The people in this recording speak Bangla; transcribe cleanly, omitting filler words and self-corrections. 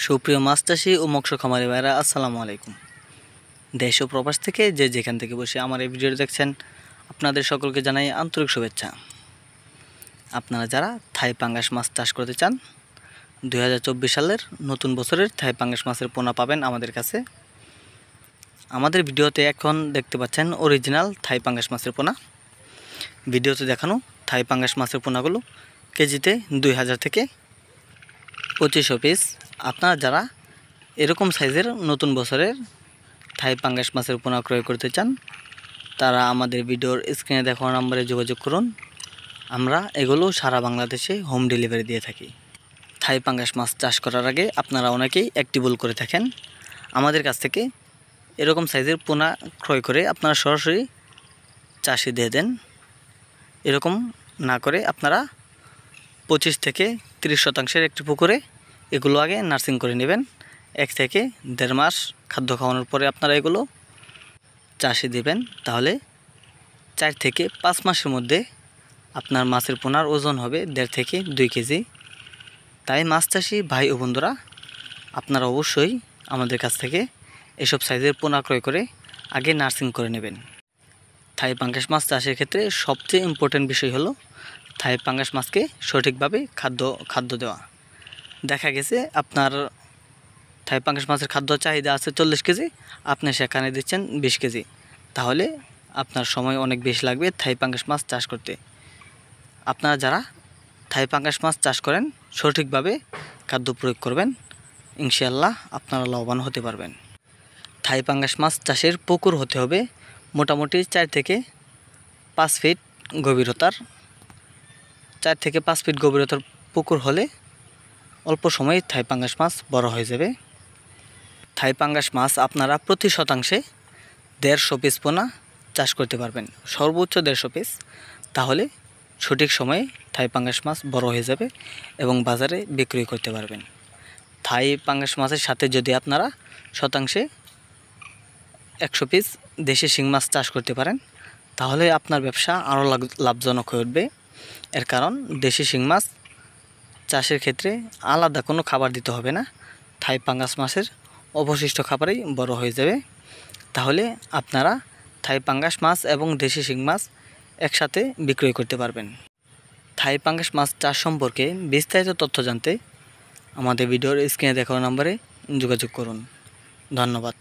সুপ্রিয় মাছ চাষি ও মৎস্য খামারি ভাইরা, আসসালামু আলাইকুম। দেশ ও প্রবাস থেকে যে যেখান থেকে বসে আমার এই ভিডিওটি দেখছেন, আপনাদের সকলকে জানাই আন্তরিক শুভেচ্ছা। আপনারা যারা থাই পাঙ্গাস মাছ চাষ করতে চান, 2024 সালের নতুন বছরের থাই পাঙ্গাস মাছের পোনা পাবেন আমাদের কাছে। আমাদের ভিডিওতে এখন দেখতে পাচ্ছেন অরিজিনাল থাই পাঙ্গাস মাছের পোনা। ভিডিওতে দেখানো থাই পাঙ্গাস মাছের পোনাগুলো কেজিতে 2000 থেকে 2500 পিস। আপনারা যারা এরকম সাইজের নতুন বছরের থাই পাঙ্গাস মাছের পোনা ক্রয় করতে চান, তারা আমাদের ভিডিওর স্ক্রিনে দেখানো নম্বরে যোগাযোগ করুন। আমরা এগুলো সারা বাংলাদেশে হোম ডেলিভারি দিয়ে থাকি। থাই পাঙ্গাস মাছ চাষ করার আগে আপনারা অনেকেই একটি ভুল করে থাকেন। আমাদের কাছ থেকে এরকম সাইজের পোনা ক্রয় করে আপনারা সরাসরি চাষে দিয়ে দেন। এরকম না করে আপনারা 25 থেকে 30% একটি পুকুরে এগুলো আগে নার্সিং করে নেবেন। 1 থেকে 1.5 মাস খাদ্য খাওয়ানোর পরে আপনারা এগুলো চাষে দেবেন। তাহলে 4 থেকে 5 মাসের মধ্যে আপনার মাছের পোনার ওজন হবে 1.5 থেকে 2 কেজি। তাই মাছ চাষি ভাই ও বন্ধুরা, আপনারা অবশ্যই আমাদের কাছ থেকে এসব সাইজের পোনা ক্রয় করে আগে নার্সিং করে নেবেন। থাই পাঙ্গাস মাছ চাষের ক্ষেত্রে সবচেয়ে ইম্পর্টেন্ট বিষয় হলো থাই পাঙ্গাস মাছকে সঠিকভাবে খাদ্য দেওয়া। দেখা গেছে আপনার থাই পাঙ্গাস মাছের খাদ্য চাহিদা আছে 40 কেজি, আপনি সেখানে দিচ্ছেন 20 কেজি, তাহলে আপনার সময় অনেক বেশি লাগবে থাই পাঙ্গাস মাছ চাষ করতে। আপনারা যারা থাই পাঙ্গাস মাছ চাষ করেন, সঠিকভাবে খাদ্য প্রয়োগ করবেন, ইনশাআল্লাহ আপনারা লাভবান হতে পারবেন। থাই পাঙ্গাস মাছ চাষের পুকুর হতে হবে মোটামুটি 4 থেকে 5 ফিট গভীরতার। 4 থেকে 5 ফিট গভীরতার পুকুর হলে অল্প সময়ে থাই পাঙ্গাস মাছ বড় হয়ে যাবে। থাই পাঙ্গাস মাছ আপনারা প্রতি শতাংশে 150 পিস পোনা চাষ করতে পারবেন, সর্বোচ্চ 150 পিস। তাহলে সঠিক সময়ে থাই পাঙ্গাস মাছ বড় হয়ে যাবে এবং বাজারে বিক্রি করতে পারবেন। থাই পাঙ্গাস মাছের সাথে যদি আপনারা শতাংশে 100 পিস দেশি শিং মাছ চাষ করতে পারেন, তাহলে আপনার ব্যবসা আরও লাভজনক হয়ে উঠবে। এর কারণ দেশি শিং মাছ চাষের ক্ষেত্রে আলাদা কোনো খাবার দিতে হবে না, থাই পাঙ্গাস মাছের অবশিষ্ট খাবারেই বড় হয়ে যাবে। তাহলে আপনারা থাই পাঙ্গাস মাছ এবং দেশি শিং মাছ একসাথে বিক্রয় করতে পারবেন। থাই পাঙ্গাস মাছ চাষ সম্পর্কে বিস্তারিত তথ্য জানতে আমাদের ভিডিওর স্ক্রিনে দেখানো নম্বরে যোগাযোগ করুন। ধন্যবাদ।